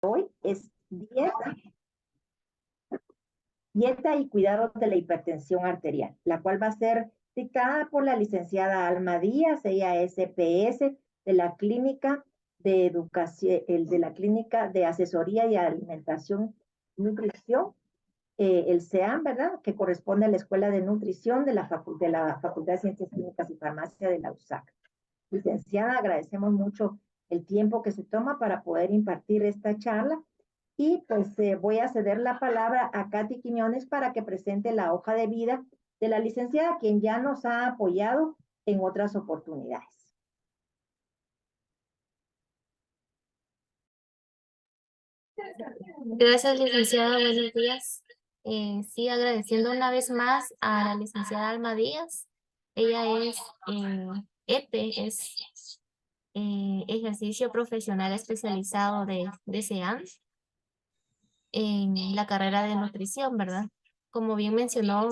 Hoy es dieta y cuidado de la hipertensión arterial, la cual va a ser dictada por la licenciada Alma Díaz. Ella es EPS de la Clínica de Educación, de la Clínica de Asesoría y Alimentación Nutrición, el CEAM, ¿verdad? Que corresponde a la Escuela de Nutrición de la Facultad de Ciencias Químicas y Farmacia de la USAC. Licenciada, agradecemos mucho el tiempo que se toma para poder impartir esta charla. Y pues voy a ceder la palabra a Katy Quiñones para que presente la hoja de vida de la licenciada, quien ya nos ha apoyado en otras oportunidades. Gracias, licenciada. Buenos días. Sí, agradeciendo una vez más a la licenciada Alma Díaz. Ella es EPE, es ejercicio profesional especializado de SEAM en la carrera de nutrición, ¿verdad? Como bien mencionó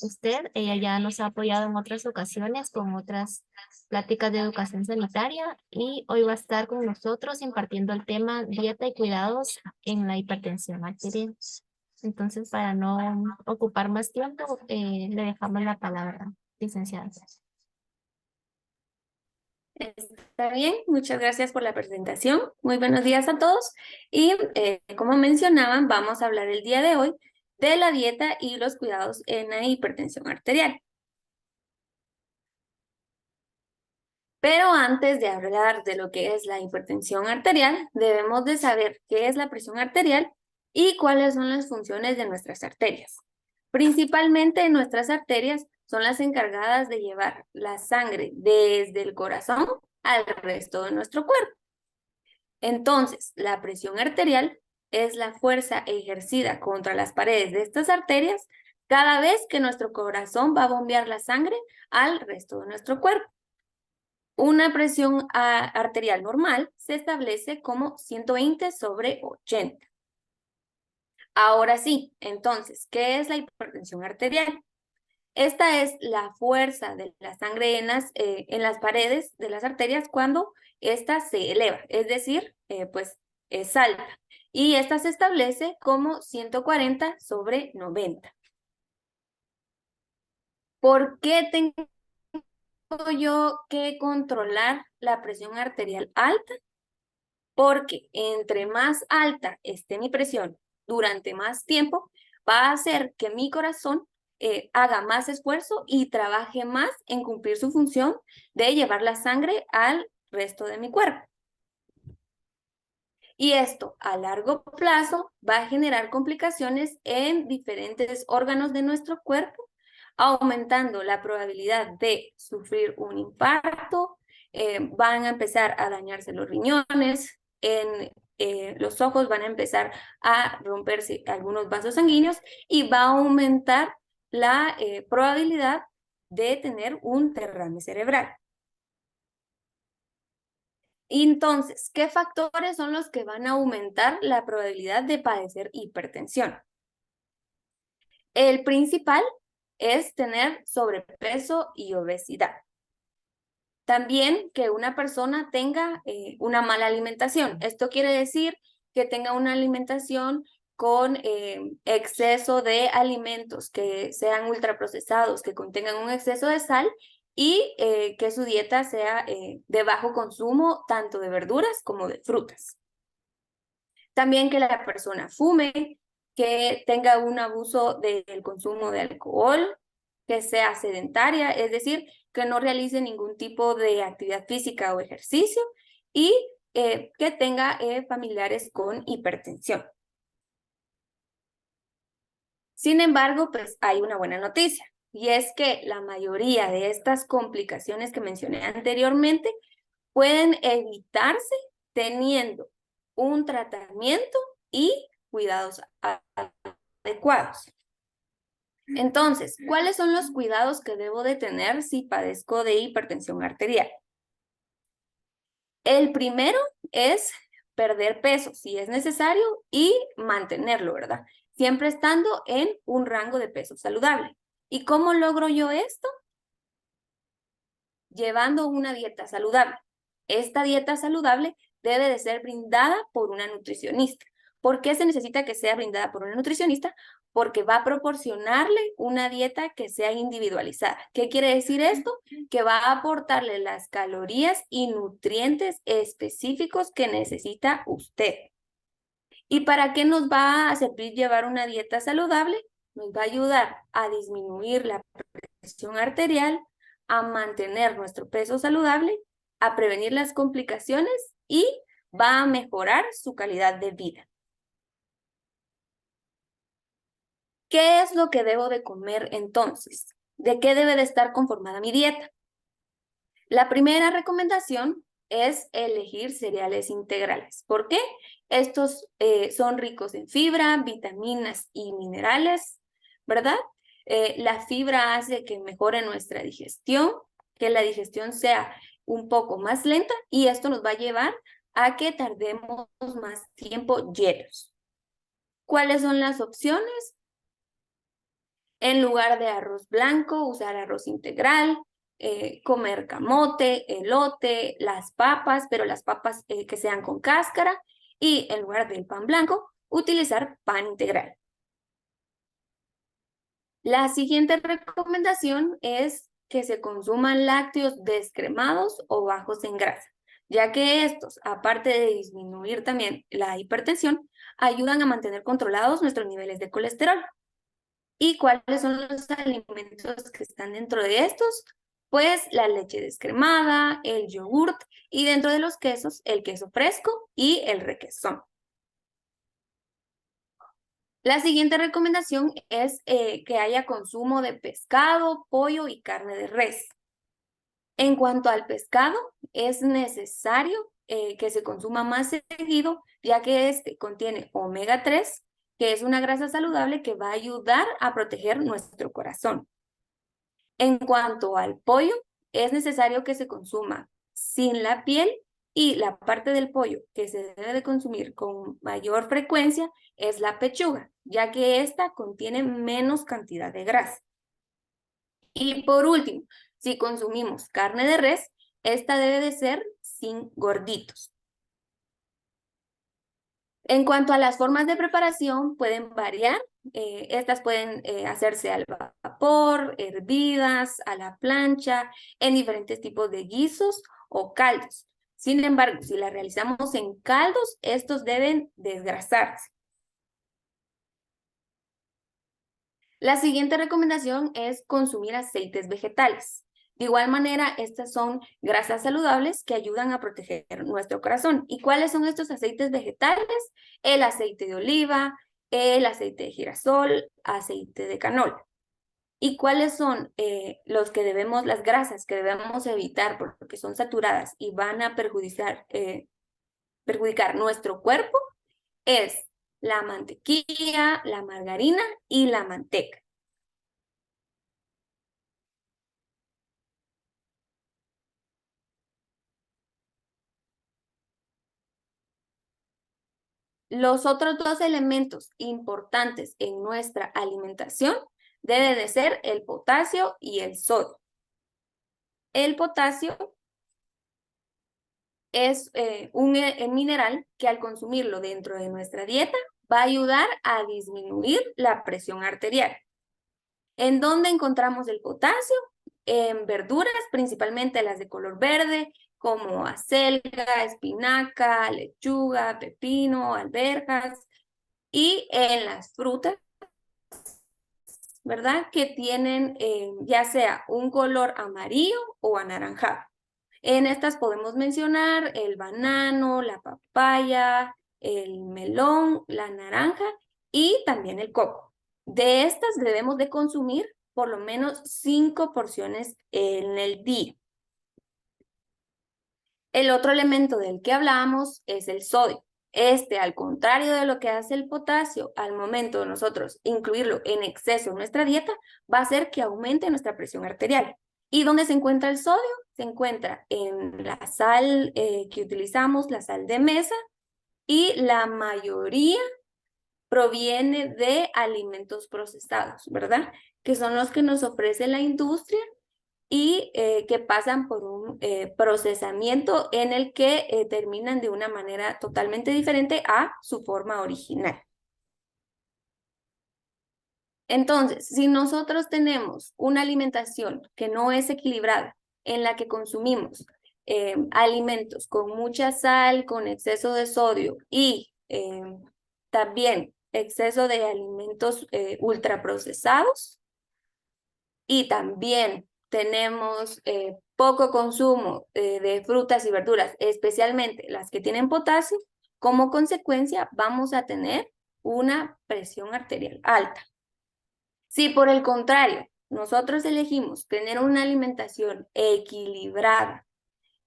usted, ella ya nos ha apoyado en otras ocasiones con otras pláticas de educación sanitaria y hoy va a estar con nosotros impartiendo el tema dieta y cuidados en la hipertensión arterial. Entonces, para no ocupar más tiempo, le dejamos la palabra, licenciada. Está bien, muchas gracias por la presentación. Muy buenos días a todos. Y como mencionaban, vamos a hablar el día de hoy de la dieta y los cuidados en la hipertensión arterial. Pero antes de hablar de lo que es la hipertensión arterial, debemos de saber qué es la presión arterial y cuáles son las funciones de nuestras arterias. Principalmente nuestras arterias son las encargadas de llevar la sangre desde el corazón al resto de nuestro cuerpo. Entonces, la presión arterial es la fuerza ejercida contra las paredes de estas arterias cada vez que nuestro corazón va a bombear la sangre al resto de nuestro cuerpo. Una presión arterial normal se establece como 120/80. Ahora sí, entonces, ¿qué es la hipertensión arterial? Esta es la fuerza de la sangre en las paredes de las arterias cuando ésta se eleva, es decir, salta. Y esta se establece como 140/90. ¿Por qué tengo yo que controlar la presión arterial alta? Porque entre más alta esté mi presión durante más tiempo, va a hacer que mi corazón haga más esfuerzo y trabaje más en cumplir su función de llevar la sangre al resto de mi cuerpo. Y esto a largo plazo va a generar complicaciones en diferentes órganos de nuestro cuerpo, aumentando la probabilidad de sufrir un infarto, van a empezar a dañarse los riñones, los ojos van a empezar a romperse algunos vasos sanguíneos y va a aumentar la probabilidad de tener un derrame cerebral. Entonces, ¿qué factores son los que van a aumentar la probabilidad de padecer hipertensión? El principal es tener sobrepeso y obesidad. También que una persona tenga una mala alimentación. Esto quiere decir que tenga una alimentación con exceso de alimentos que sean ultraprocesados, que contengan un exceso de sal y que su dieta sea de bajo consumo tanto de verduras como de frutas. También que la persona fume, que tenga un abuso del consumo de alcohol, que sea sedentaria, es decir, que no realice ningún tipo de actividad física o ejercicio y que tenga familiares con hipertensión. Sin embargo, pues hay una buena noticia y es que la mayoría de estas complicaciones que mencioné anteriormente pueden evitarse teniendo un tratamiento y cuidados adecuados. Entonces, ¿cuáles son los cuidados que debo de tener si padezco de hipertensión arterial? El primero es perder peso, si es necesario, y mantenerlo, ¿verdad? Siempre estando en un rango de peso saludable. ¿Y cómo logro yo esto? Llevando una dieta saludable. Esta dieta saludable debe de ser brindada por una nutricionista. ¿Por qué se necesita que sea brindada por una nutricionista? Porque va a proporcionarle una dieta que sea individualizada. ¿Qué quiere decir esto? Que va a aportarle las calorías y nutrientes específicos que necesita usted. ¿Y para qué nos va a servir llevar una dieta saludable? Nos va a ayudar a disminuir la presión arterial, a mantener nuestro peso saludable, a prevenir las complicaciones y va a mejorar su calidad de vida. ¿Qué es lo que debo de comer entonces? ¿De qué debe de estar conformada mi dieta? La primera recomendación es elegir cereales integrales. ¿Por qué? Estos son ricos en fibra, vitaminas y minerales, ¿verdad? La fibra hace que mejore nuestra digestión, que la digestión sea un poco más lenta y esto nos va a llevar a que tardemos más tiempo llenos. ¿Cuáles son las opciones? En lugar de arroz blanco, usar arroz integral, comer camote, elote, las papas, pero las papas que sean con cáscara, y en lugar del pan blanco, utilizar pan integral. La siguiente recomendación es que se consuman lácteos descremados o bajos en grasa, ya que estos, aparte de disminuir también la hipertensión, ayudan a mantener controlados nuestros niveles de colesterol. ¿Y cuáles son los alimentos que están dentro de estos? Pues la leche descremada, el yogurt y dentro de los quesos, el queso fresco y el requesón. La siguiente recomendación es que haya consumo de pescado, pollo y carne de res. En cuanto al pescado, es necesario que se consuma más seguido, ya que este contiene omega 3, que es una grasa saludable que va a ayudar a proteger nuestro corazón. En cuanto al pollo, es necesario que se consuma sin la piel y la parte del pollo que se debe de consumir con mayor frecuencia es la pechuga, ya que esta contiene menos cantidad de grasa. Y por último, si consumimos carne de res, esta debe de ser sin gorditos. En cuanto a las formas de preparación, pueden variar. Estas pueden hacerse al vapor, hervidas, a la plancha, en diferentes tipos de guisos o caldos. Sin embargo, si las realizamos en caldos, estos deben desgrasarse. La siguiente recomendación es consumir aceites vegetales. De igual manera, estas son grasas saludables que ayudan a proteger nuestro corazón. ¿Y cuáles son estos aceites vegetales? El aceite de oliva, el aceite de girasol, aceite de canola. ¿Y cuáles son las grasas que debemos evitar porque son saturadas y van a perjudicar nuestro cuerpo? Es la mantequilla, la margarina y la manteca. Los otros dos elementos importantes en nuestra alimentación deben de ser el potasio y el sodio. El potasio es un mineral que al consumirlo dentro de nuestra dieta va a ayudar a disminuir la presión arterial. ¿En dónde encontramos el potasio? En verduras, principalmente las de color verde, como acelga, espinaca, lechuga, pepino, alberjas, y en las frutas, ¿verdad? Que tienen ya sea un color amarillo o anaranjado. En estas podemos mencionar el banano, la papaya, el melón, la naranja y también el coco. De estas debemos de consumir por lo menos 5 porciones en el día. El otro elemento del que hablamos es el sodio. Este, al contrario de lo que hace el potasio, al momento de nosotros incluirlo en exceso en nuestra dieta, va a hacer que aumente nuestra presión arterial. ¿Y dónde se encuentra el sodio? Se encuentra en la sal que utilizamos, la sal de mesa, y la mayoría proviene de alimentos procesados, ¿verdad? Que son los que nos ofrece la industria y que pasan por un procesamiento en el que terminan de una manera totalmente diferente a su forma original. Entonces, si nosotros tenemos una alimentación que no es equilibrada, en la que consumimos alimentos con mucha sal, con exceso de sodio y también exceso de alimentos ultraprocesados, y también tenemos poco consumo de frutas y verduras, especialmente las que tienen potasio, como consecuencia vamos a tener una presión arterial alta. Si por el contrario, nosotros elegimos tener una alimentación equilibrada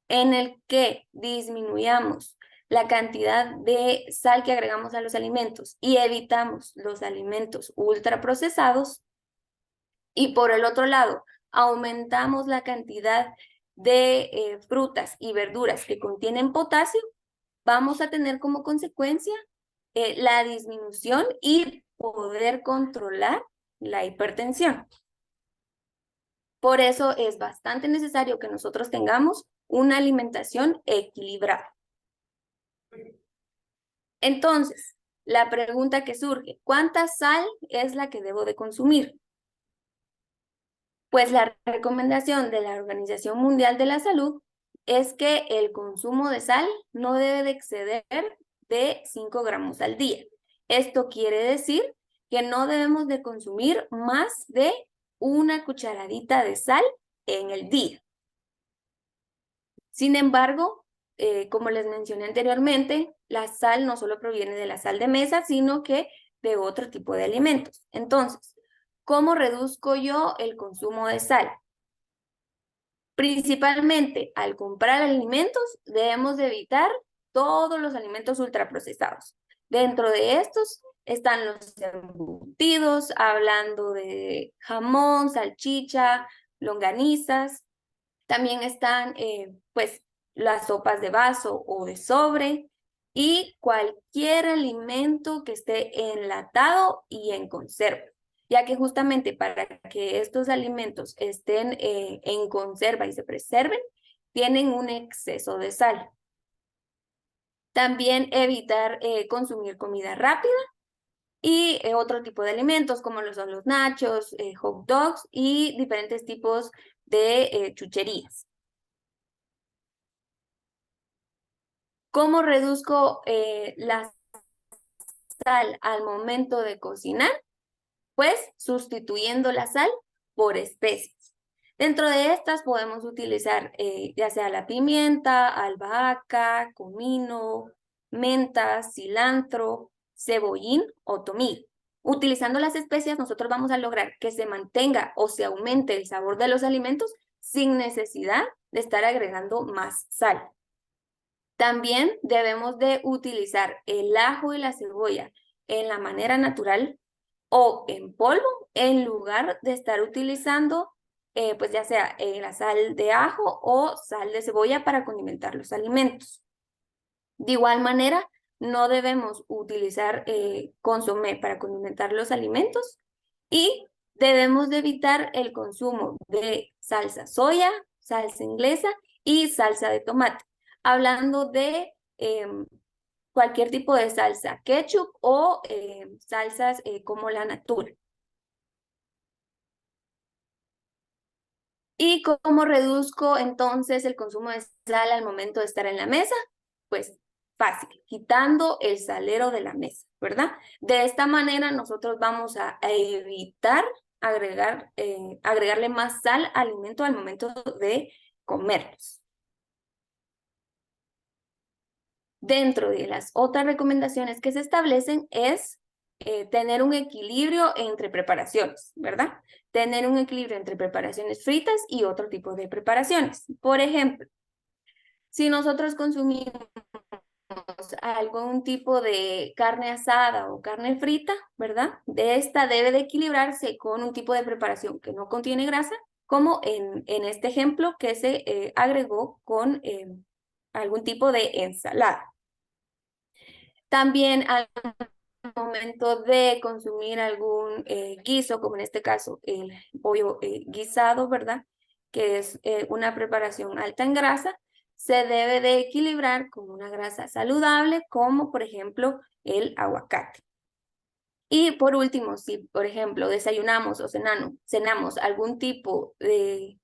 en el que disminuyamos la cantidad de sal que agregamos a los alimentos y evitamos los alimentos ultraprocesados, y por el otro lado, aumentamos la cantidad de frutas y verduras que contienen potasio, vamos a tener como consecuencia la disminución y poder controlar la hipertensión. Por eso es bastante necesario que nosotros tengamos una alimentación equilibrada. Entonces, la pregunta que surge, ¿cuánta sal es la que debo de consumir? Pues la recomendación de la Organización Mundial de la Salud es que el consumo de sal no debe de exceder de 5 gramos al día. Esto quiere decir que no debemos de consumir más de una cucharadita de sal en el día. Sin embargo, como les mencioné anteriormente, la sal no solo proviene de la sal de mesa, sino que de otro tipo de alimentos. Entonces, ¿cómo reduzco yo el consumo de sal? Principalmente, al comprar alimentos, debemos de evitar todos los alimentos ultraprocesados. Dentro de estos están los embutidos, hablando de jamón, salchicha, longanizas. También están, pues, las sopas de vaso o de sobre y cualquier alimento que esté enlatado y en conserva, ya que justamente para que estos alimentos estén en conserva y se preserven, tienen un exceso de sal. También evitar consumir comida rápida y otro tipo de alimentos como lo son los nachos, hot dogs y diferentes tipos de chucherías. ¿Cómo reduzco la sal al momento de cocinar? Pues sustituyendo la sal por especies. Dentro de estas podemos utilizar ya sea la pimienta, albahaca, comino, menta, cilantro, cebollín o tomillo. Utilizando las especias nosotros vamos a lograr que se mantenga o se aumente el sabor de los alimentos sin necesidad de estar agregando más sal. También debemos de utilizar el ajo y la cebolla en la manera natural o en polvo en lugar de estar utilizando pues ya sea la sal de ajo o sal de cebolla para condimentar los alimentos. De igual manera, no debemos utilizar consomé para condimentar los alimentos y debemos de evitar el consumo de salsa soya, salsa inglesa y salsa de tomate. Hablando de cualquier tipo de salsa, ketchup o salsas como la natura. ¿Y cómo reduzco entonces el consumo de sal al momento de estar en la mesa? Pues fácil, quitando el salero de la mesa, ¿verdad? De esta manera nosotros vamos a evitar agregarle más sal al alimento al momento de comerlos. Dentro de las otras recomendaciones que se establecen es tener un equilibrio entre preparaciones, ¿verdad? Tener un equilibrio entre preparaciones fritas y otro tipo de preparaciones. Por ejemplo, si nosotros consumimos algún tipo de carne asada o carne frita, ¿verdad? De esta debe de equilibrarse con un tipo de preparación que no contiene grasa, como en este ejemplo que se agregó con algún tipo de ensalada. También al momento de consumir algún guiso, como en este caso el pollo guisado, ¿verdad? que es una preparación alta en grasa, se debe de equilibrar con una grasa saludable, como por ejemplo el aguacate. Y por último, si por ejemplo desayunamos o cenamos algún tipo de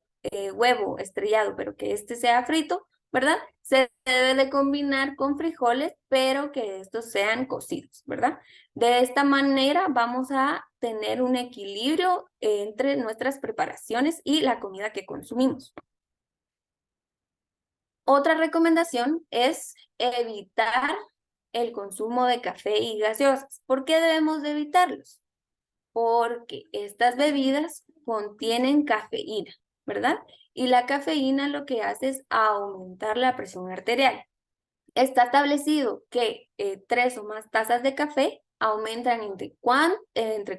huevo estrellado, pero que este sea frito, ¿verdad? Se debe de combinar con frijoles, pero que estos sean cocidos, ¿verdad? De esta manera vamos a tener un equilibrio entre nuestras preparaciones y la comida que consumimos. Otra recomendación es evitar el consumo de café y gaseosas. ¿Por qué debemos de evitarlos? Porque estas bebidas contienen cafeína, ¿verdad? Y la cafeína lo que hace es aumentar la presión arterial. Está establecido que 3 o más tazas de café aumentan entre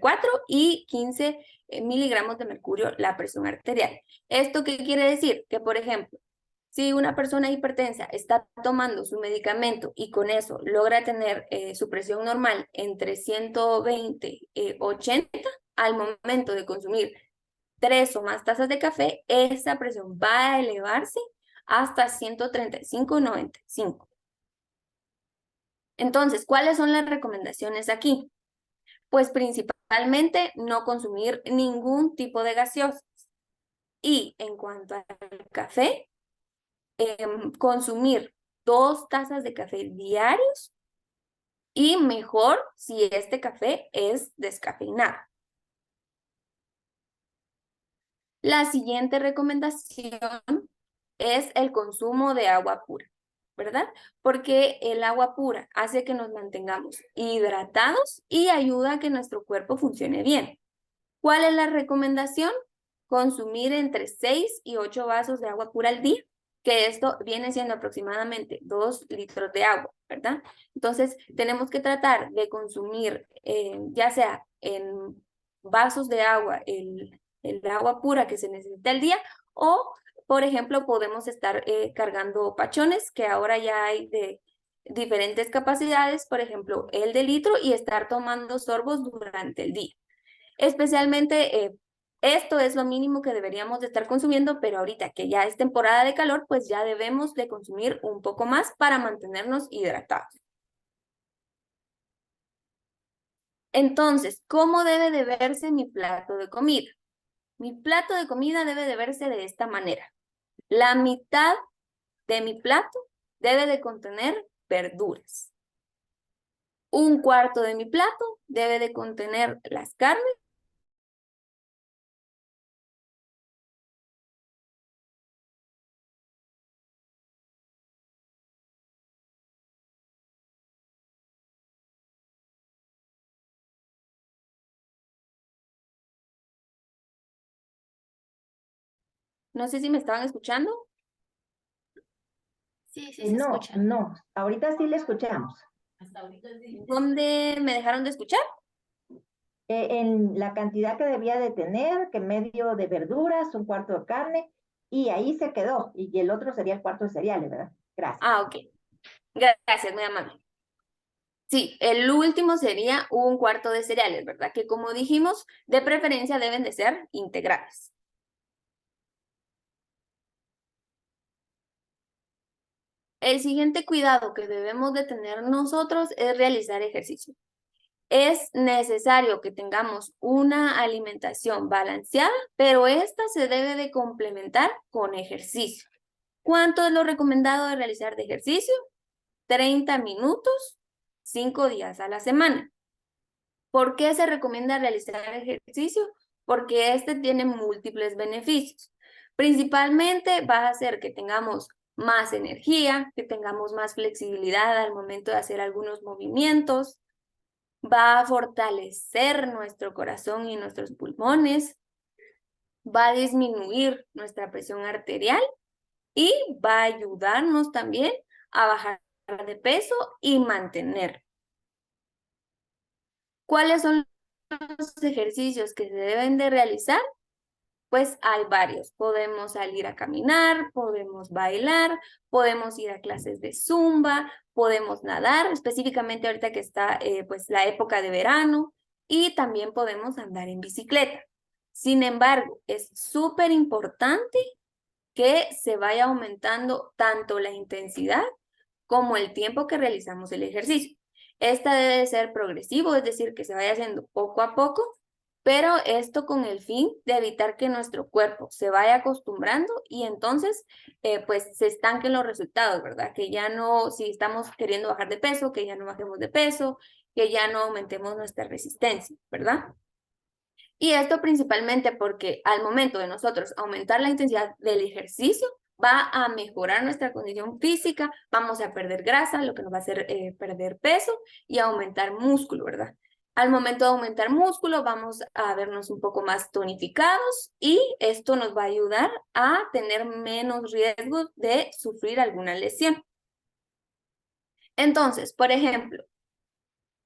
4 y 15 miligramos de mercurio la presión arterial. ¿Esto qué quiere decir? Que, por ejemplo, si una persona hipertensa está tomando su medicamento y con eso logra tener su presión normal entre 120 y 80, al momento de consumir 3 o más tazas de café, esa presión va a elevarse hasta 135/95. Entonces, ¿cuáles son las recomendaciones aquí? Pues principalmente no consumir ningún tipo de gaseosas. Y en cuanto al café, consumir 2 tazas de café diarios y mejor si este café es descafeinado. La siguiente recomendación es el consumo de agua pura, ¿verdad? Porque el agua pura hace que nos mantengamos hidratados y ayuda a que nuestro cuerpo funcione bien. ¿Cuál es la recomendación? Consumir entre 6 y 8 vasos de agua pura al día, que esto viene siendo aproximadamente 2 litros de agua, ¿verdad? Entonces, tenemos que tratar de consumir, ya sea en vasos de agua, el agua pura que se necesita al día, o, por ejemplo, podemos estar cargando pachones, que ahora ya hay de diferentes capacidades, por ejemplo, el de litro, y estar tomando sorbos durante el día. Especialmente esto es lo mínimo que deberíamos de estar consumiendo, pero ahorita que ya es temporada de calor, pues ya debemos de consumir un poco más para mantenernos hidratados. Entonces, ¿cómo debe de verse mi plato de comida? Mi plato de comida debe de verse de esta manera. La mitad de mi plato debe de contener verduras. Un cuarto de mi plato debe de contener las carnes. No sé si me estaban escuchando. Sí, sí se No, escucha. no, ahorita sí le escuchamos. ¿Dónde me dejaron de escuchar? En la cantidad que debía de tener, que medio de verduras, un cuarto de carne, y ahí se quedó. Y el otro sería el cuarto de cereales, ¿verdad? Gracias. Ah, ok. Gracias, muy amable. Sí, el último sería un cuarto de cereales, ¿verdad? Que como dijimos, de preferencia deben de ser integrales. El siguiente cuidado que debemos de tener nosotros es realizar ejercicio. Es necesario que tengamos una alimentación balanceada, pero esta se debe de complementar con ejercicio. ¿Cuánto es lo recomendado de realizar de ejercicio? 30 minutos, 5 días a la semana. ¿Por qué se recomienda realizar ejercicio? Porque este tiene múltiples beneficios. Principalmente va a hacer que tengamos más energía, que tengamos más flexibilidad al momento de hacer algunos movimientos, va a fortalecer nuestro corazón y nuestros pulmones, va a disminuir nuestra presión arterial y va a ayudarnos también a bajar de peso y mantener. ¿Cuáles son los ejercicios que se deben de realizar? Pues hay varios. Podemos salir a caminar, podemos bailar, podemos ir a clases de zumba, podemos nadar, específicamente ahorita que está pues la época de verano, y también podemos andar en bicicleta. Sin embargo, es súper importante que se vaya aumentando tanto la intensidad como el tiempo que realizamos el ejercicio. Esta debe ser progresivo, es decir, que se vaya haciendo poco a poco, pero esto con el fin de evitar que nuestro cuerpo se vaya acostumbrando y entonces pues se estanquen los resultados, ¿verdad? Que ya no, si estamos queriendo bajar de peso, que ya no bajemos de peso, que ya no aumentemos nuestra resistencia, ¿verdad? Y esto principalmente porque al momento de nosotros aumentar la intensidad del ejercicio, va a mejorar nuestra condición física, vamos a perder grasa, lo que nos va a hacer perder peso y aumentar músculo, ¿verdad? Al momento de aumentar músculo, vamos a vernos un poco más tonificados y esto nos va a ayudar a tener menos riesgo de sufrir alguna lesión. Entonces, por ejemplo,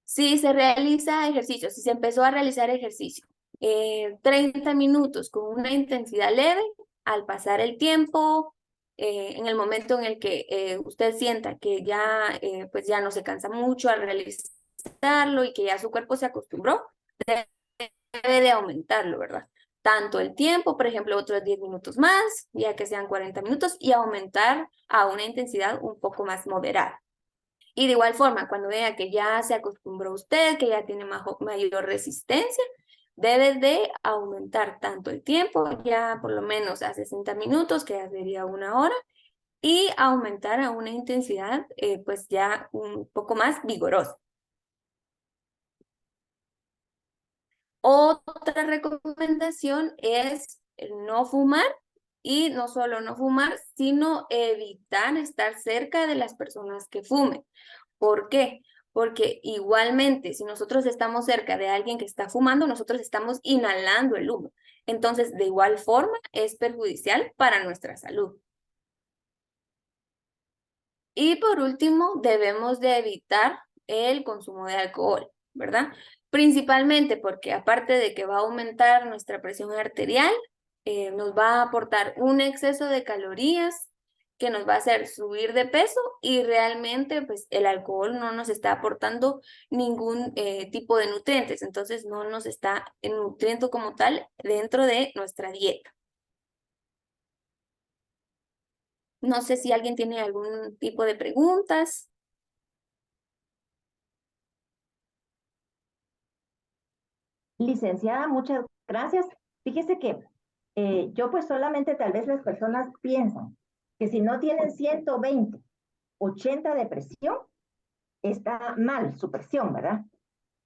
si se realiza ejercicio, si se empezó a realizar ejercicio, 30 minutos con una intensidad leve, al pasar el tiempo, en el momento en el que usted sienta que ya, pues ya no se cansa mucho al realizarlo y que ya su cuerpo se acostumbró, debe de aumentarlo, ¿verdad? Tanto el tiempo, por ejemplo, otros 10 minutos más, ya que sean 40 minutos, y aumentar a una intensidad un poco más moderada. Y de igual forma, cuando vea que ya se acostumbró usted, que ya tiene mayor resistencia, debe de aumentar tanto el tiempo, ya por lo menos a 60 minutos, que ya sería 1 hora, y aumentar a una intensidad pues ya un poco más vigorosa. Otra recomendación es no fumar y no solo no fumar, sino evitar estar cerca de las personas que fumen. ¿Por qué? Porque igualmente, si nosotros estamos cerca de alguien que está fumando, nosotros estamos inhalando el humo. Entonces, de igual forma, es perjudicial para nuestra salud. Y por último, debemos de evitar el consumo de alcohol, ¿verdad? Principalmente porque aparte de que va a aumentar nuestra presión arterial, nos va a aportar un exceso de calorías que nos va a hacer subir de peso y realmente pues el alcohol no nos está aportando ningún tipo de nutrientes, entonces no nos está nutriendo como tal dentro de nuestra dieta. No sé si alguien tiene algún tipo de preguntas. Licenciada, muchas gracias. Fíjese que yo pues solamente tal vez las personas piensan que si no tienen 120, 80 de presión, está mal su presión, ¿verdad?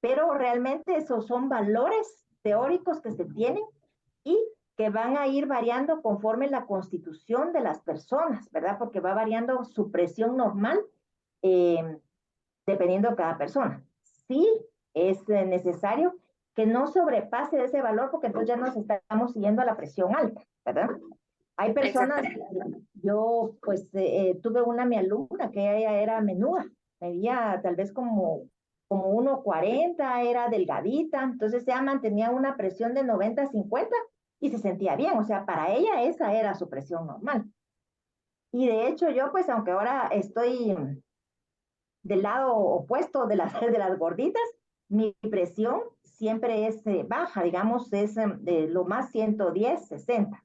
Pero realmente esos son valores teóricos que se tienen y que van a ir variando conforme la constitución de las personas, ¿verdad? Porque va variando su presión normal eh, dependiendo de cada persona. Sí es necesario que no sobrepase ese valor porque entonces ya nos estamos siguiendo a la presión alta, ¿verdad? Hay personas, yo pues tuve mi alumna que ella era menuda, medía tal vez como 1,40, era delgadita, entonces ella mantenía una presión de 90-50 y se sentía bien, o sea, para ella esa era su presión normal. Y de hecho yo pues aunque ahora estoy del lado opuesto de de las gorditas, mi presión siempre es baja, digamos, es de lo más 110, 60.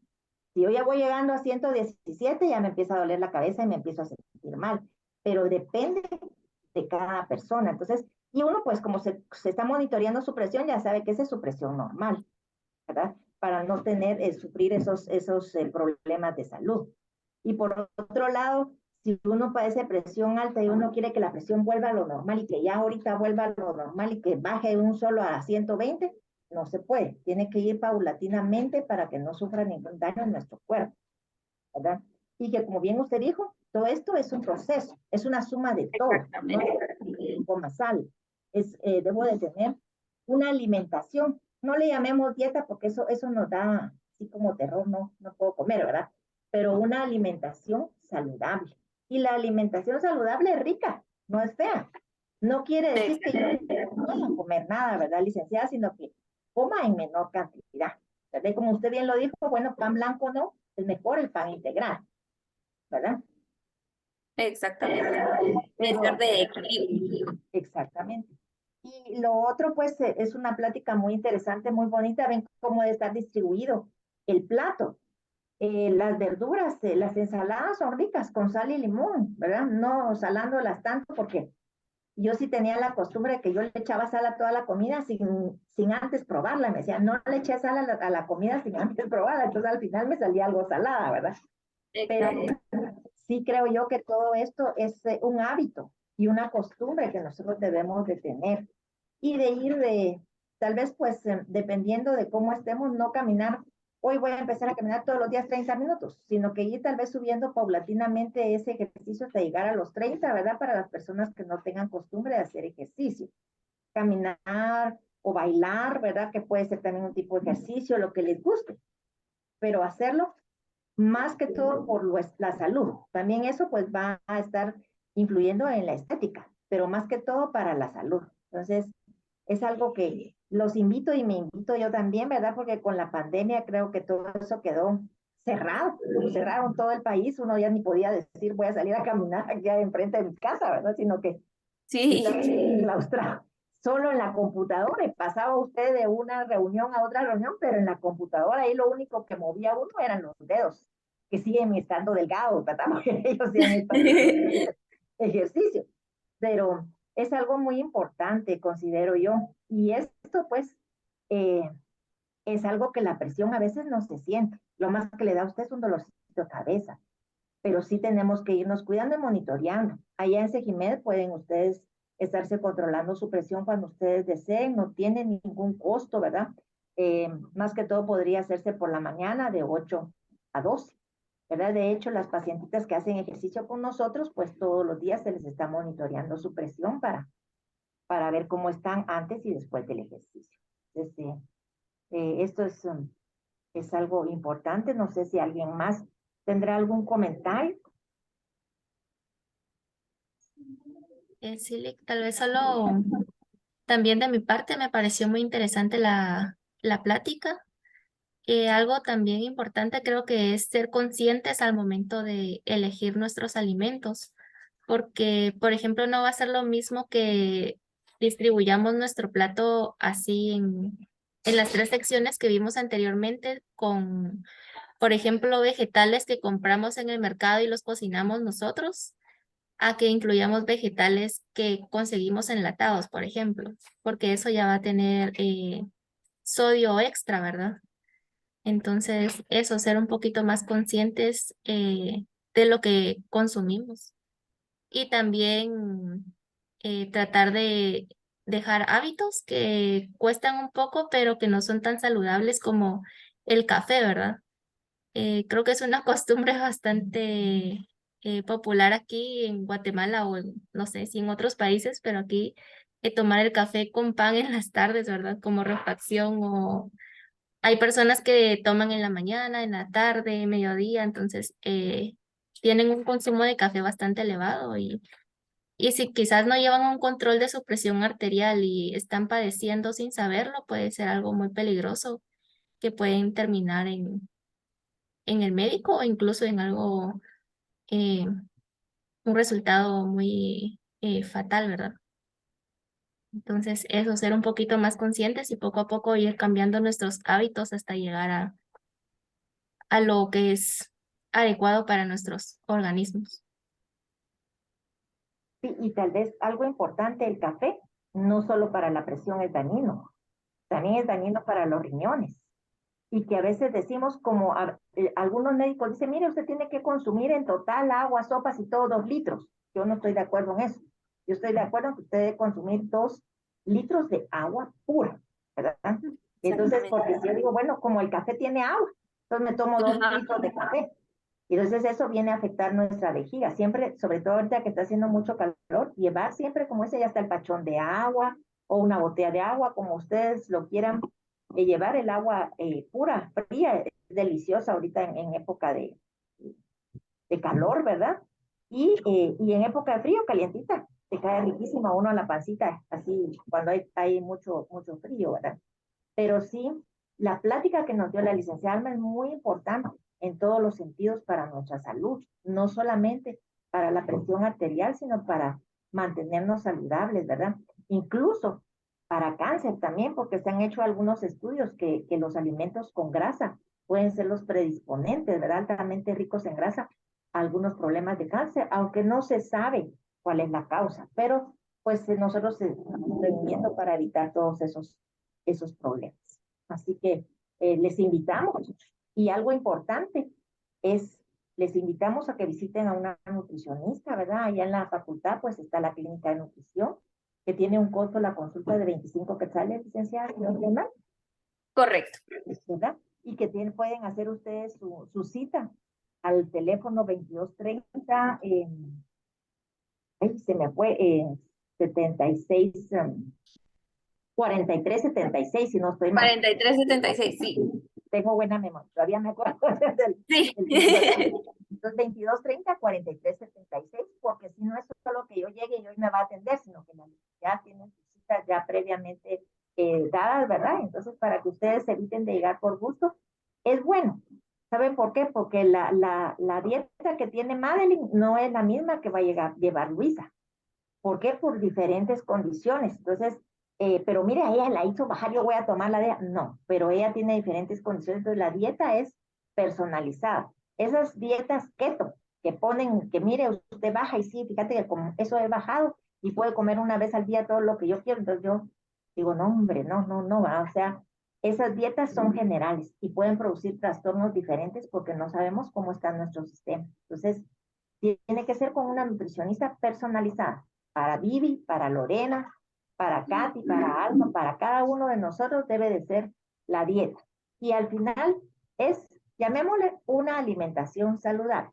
Si yo ya voy llegando a 117, ya me empieza a doler la cabeza y me empiezo a sentir mal. Pero depende de cada persona. Entonces, y uno, pues, como se está monitoreando su presión, ya sabe que esa es su presión normal, ¿verdad? Para no sufrir esos problemas de salud. Y por otro lado, si uno padece presión alta y uno quiere que la presión vuelva a lo normal y que ya ahorita vuelva a lo normal y que baje un solo a 120, no se puede. Tiene que ir paulatinamente para que no sufra ningún daño en nuestro cuerpo, ¿verdad? Y que como bien usted dijo, todo esto es un proceso, es una suma de todo, no es coma sal. Debo de tener una alimentación. No le llamemos dieta porque eso nos da así como terror, no puedo comer, ¿verdad? Pero una alimentación saludable. Y la alimentación saludable es rica, no es fea. No quiere decir que yo no pueda comer nada, ¿verdad, licenciada? Sino que coma en menor cantidad. ¿Verdad? Y como usted bien lo dijo, bueno, pan blanco no, es mejor el pan integral, ¿verdad? Exactamente. Debe Pero, ser de equilibrio. exactamente. Y lo otro, pues, es una plática muy interesante, muy bonita. Ven cómo debe estar distribuido el plato. Las verduras, las ensaladas son ricas con sal y limón, ¿verdad? No salándolas tanto porque yo sí tenía la costumbre de que yo le echaba sal a toda la comida sin antes probarla. Me decía, no le eché sal a la comida sin antes probarla. Entonces al final me salía algo salada, ¿verdad? Pero Exacto. sí creo yo que todo esto es un hábito y una costumbre que nosotros debemos de tener y de ir tal vez pues dependiendo de cómo estemos, no caminar, hoy voy a empezar a caminar todos los días 30 minutos, sino que ir tal vez subiendo paulatinamente ese ejercicio hasta llegar a los 30, ¿verdad? Para las personas que no tengan costumbre de hacer ejercicio. Caminar o bailar, ¿verdad? Que puede ser también un tipo de ejercicio, lo que les guste, pero hacerlo más que todo por la salud. También eso pues va a estar influyendo en la estética, pero más que todo para la salud. Entonces, es algo que los invito y me invito yo también, ¿verdad? Porque con la pandemia creo que todo eso quedó cerrado, cerraron todo el país, uno ya ni podía decir voy a salir a caminar aquí enfrente de mi casa, ¿verdad? Sino que Sí, estaba claustrado. Solo en la computadora, y pasaba usted de una reunión a otra reunión, pero en la computadora ahí lo único que movía uno eran los dedos, que siguen estando delgados, ¿verdad? Porque ellos siguen estando ejercicio. Pero es algo muy importante, considero yo. Y esto, pues, eh, es algo que la presión a veces no se siente. Lo más que le da a usted es un dolorcito de cabeza, pero sí tenemos que irnos cuidando y monitoreando. Allá en Sejimed pueden ustedes estarse controlando su presión cuando ustedes deseen, no tiene ningún costo, ¿verdad? Más que todo podría hacerse por la mañana de 8 a 12, ¿verdad? De hecho, las pacientitas que hacen ejercicio con nosotros, pues todos los días se les está monitoreando su presión para ver cómo están antes y después del ejercicio. Entonces, esto es algo importante. No sé si alguien más tendrá algún comentario. Sí, tal vez solo también de mi parte me pareció muy interesante la plática. Algo también importante creo que es ser conscientes al momento de elegir nuestros alimentos, porque, por ejemplo, no va a ser lo mismo que distribuyamos nuestro plato así en las tres secciones que vimos anteriormente con, por ejemplo, vegetales que compramos en el mercado y los cocinamos nosotros, a que incluyamos vegetales que conseguimos enlatados, por ejemplo, porque eso ya va a tener sodio extra, ¿verdad? Entonces, eso, ser un poquito más conscientes de lo que consumimos y también tratar de dejar hábitos que cuestan un poco, pero que no son tan saludables como el café, ¿verdad? Creo que es una costumbre bastante popular aquí en Guatemala o no sé si en otros países, pero aquí tomar el café con pan en las tardes, ¿verdad? Como refacción o hay personas que toman en la mañana, en la tarde, mediodía, entonces tienen un consumo de café bastante elevado y si quizás no llevan un control de su presión arterial y están padeciendo sin saberlo, puede ser algo muy peligroso que pueden terminar en el médico o incluso en algo, eh, un resultado muy fatal, ¿verdad? Entonces, eso, ser un poquito más conscientes y poco a poco ir cambiando nuestros hábitos hasta llegar a lo que es adecuado para nuestros organismos. Sí, y tal vez algo importante, el café, no solo para la presión es dañino, también es dañino para los riñones. Y que a veces decimos como algunos médicos dicen, mire, usted tiene que consumir en total agua, sopas y todo 2 litros. Yo no estoy de acuerdo en eso. Yo estoy de acuerdo en que usted debe consumir 2 litros de agua pura, ¿verdad? Entonces, exactamente. porque si yo digo, bueno, como el café tiene agua, entonces me tomo 2 litros de café. Y entonces eso viene a afectar nuestra vejiga. Siempre, sobre todo ahorita que está haciendo mucho calor, llevar siempre como ese ya está el pachón de agua o una botella de agua, como ustedes lo quieran llevar. El agua pura, fría, es deliciosa ahorita en época de calor, ¿verdad? Y en época de frío, calientita, te cae riquísima uno a la pancita, así cuando hay mucho frío, ¿verdad? Pero sí, la plática que nos dio la licenciada Alma es muy importante en todos los sentidos para nuestra salud, no solamente para la presión arterial, sino para mantenernos saludables, ¿verdad? Incluso para cáncer también, porque se han hecho algunos estudios que los alimentos con grasa pueden ser los predisponentes, ¿verdad? Altamente ricos en grasa, a algunos problemas de cáncer, aunque no se sabe cuál es la causa, pero pues nosotros estamos previniendo para evitar todos esos problemas. Así que les invitamos, y algo importante es, les invitamos a que visiten a una nutricionista, ¿verdad? Allá en la facultad pues está la clínica de nutrición, que tiene un costo la consulta de 25 quetzales, licenciada, si no estoy mal, Correcto. ¿verdad? Y que pueden hacer ustedes su cita al teléfono 2230, se me fue, 76, 4376, si no estoy mal. 4376, sí. Tengo buena memoria, todavía me acuerdo del, Sí. Entonces, 2230, 4376, porque si no es solo que yo llegue y hoy me va a atender, sino que ya tienen sus citas ya previamente dadas, ¿verdad? Entonces, para que ustedes eviten de llegar por gusto, es bueno. ¿Saben por qué? Porque la dieta que tiene Madeline no es la misma que va a llevar Luisa. ¿Por qué? Por diferentes condiciones. Entonces, pero mire, ella la hizo bajar, yo voy a tomar la dieta. No, pero ella tiene diferentes condiciones. Entonces, la dieta es personalizada. Esas dietas keto que ponen, que mire, usted baja y sí, fíjate que como eso he bajado y puede comer una vez al día todo lo que yo quiero. Entonces, yo digo, no, hombre, no, ¿verdad? O sea, esas dietas son generales y pueden producir trastornos diferentes porque no sabemos cómo está nuestro sistema. Entonces, tiene que ser con una nutricionista personalizada para Vivi, para Lorena, para Katy, para Alma, para cada uno de nosotros debe de ser la dieta. Y al final es, llamémosle, una alimentación saludable,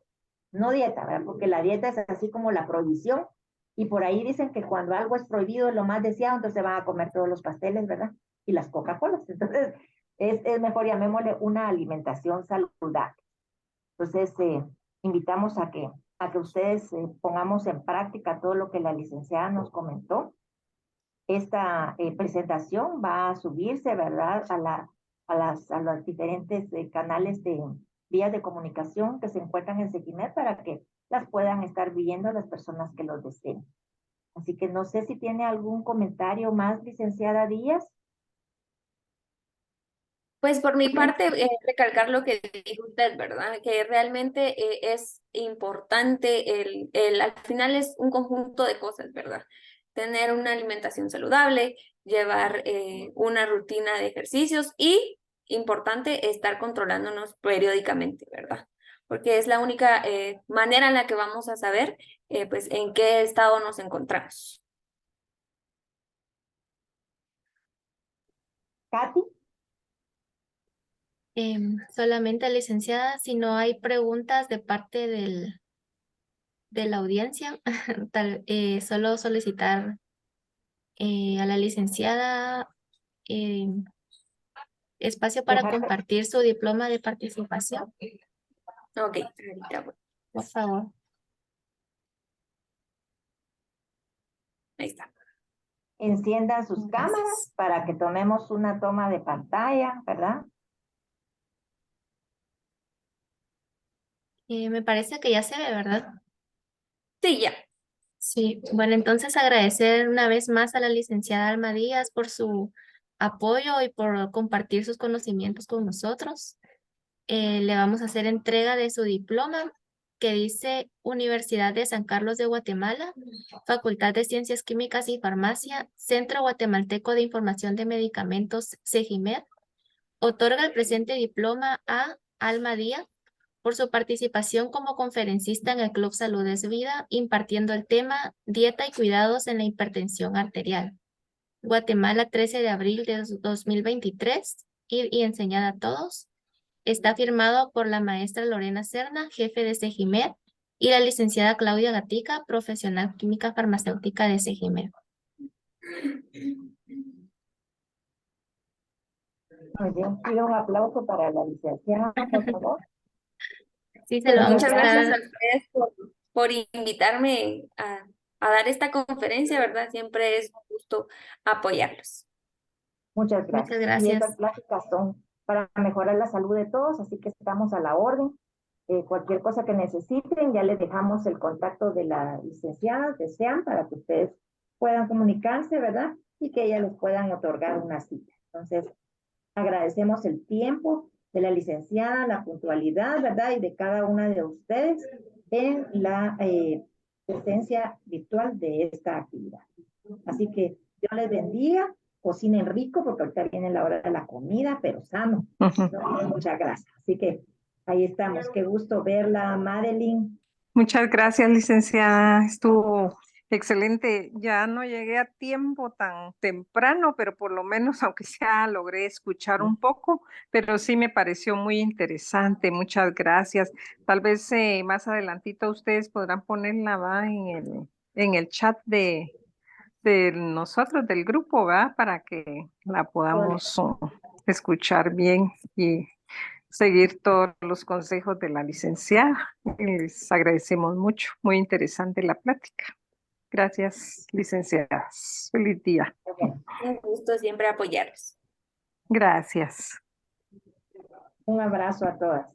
no dieta, ¿verdad? Porque la dieta es así como la prohibición, y por ahí dicen que cuando algo es prohibido es lo más deseado, entonces van a comer todos los pasteles, ¿verdad? Y las Coca-Colas. Entonces, es mejor llamémosle una alimentación saludable. Entonces, invitamos a que ustedes pongamos en práctica todo lo que la licenciada nos comentó. Esta presentación va a subirse, ¿verdad?, a los diferentes canales de vías de comunicación que se encuentran en Segimed para que las puedan estar viendo las personas que los deseen. Así que no sé si tiene algún comentario más, licenciada Díaz. Pues por mi parte, recalcar lo que dijo usted, ¿verdad? Que realmente es importante, al final es un conjunto de cosas, ¿verdad? Tener una alimentación saludable, llevar una rutina de ejercicios y, importante, estar controlándonos periódicamente, ¿verdad? Porque es la única manera en la que vamos a saber, pues, en qué estado nos encontramos. Katy. Solamente, licenciada, si no hay preguntas de parte de la audiencia, solo solicitar a la licenciada espacio para compartir su diploma de participación. Ok, ahorita voy. Por favor. Ahí está. Enciendan sus Gracias. cámaras para que tomemos una toma de pantalla, ¿verdad? Me parece que ya se ve, ¿verdad? Sí, ya. Sí, bueno, entonces agradecer una vez más a la licenciada Alma Díaz por su apoyo y por compartir sus conocimientos con nosotros. Le vamos a hacer entrega de su diploma que dice Universidad de San Carlos de Guatemala, Facultad de Ciencias Químicas y Farmacia, Centro Guatemalteco de Información de Medicamentos, CEGIMED. Otorga el presente diploma a Alma Díaz por su participación como conferencista en el Club Salud es Vida, impartiendo el tema Dieta y cuidados en la hipertensión arterial. Guatemala, 13 de abril de 2023, y enseñada a todos. Está firmado por la maestra Lorena Serna, jefe de CEGIMED, y la licenciada Claudia Gatica, profesional química farmacéutica de CEGIMED. Muy bien, pido un aplauso para la licenciada, por favor. Sí, se Pues lo vamos muchas a gracias a estar. ustedes por invitarme a dar esta conferencia, ¿verdad? Siempre es un gusto apoyarlos. Muchas Muchas gracias. Y estas gracias. pláticas son para mejorar la salud de todos, así que estamos a la orden. Cualquier cosa que necesiten, ya les dejamos el contacto de la licenciada, de SEAM, para que ustedes puedan comunicarse, ¿verdad? y que ellas les puedan otorgar una cita. Entonces, agradecemos el tiempo de la licenciada, la puntualidad, ¿verdad? Y de cada una de ustedes en la presencia virtual de esta actividad. Así que Dios les bendiga, cocinen rico, porque ahorita viene la hora de la comida, pero sano. No, muchas gracias. Así que ahí estamos. Qué gusto verla, Madeline. Muchas gracias, licenciada. Estuvo excelente. Ya no llegué a tiempo tan temprano, pero por lo menos, aunque sea, logré escuchar un poco, pero sí me pareció muy interesante. Muchas gracias. Tal vez más adelantito ustedes podrán ponerla ¿va? En el chat de nosotros, del grupo, ¿va? Para que la podamos escuchar bien y seguir todos los consejos de la licenciada. Les agradecemos mucho. Muy interesante la plática. Gracias, licenciadas. Feliz día. Un gusto siempre apoyarlos. Gracias. Un abrazo a todas.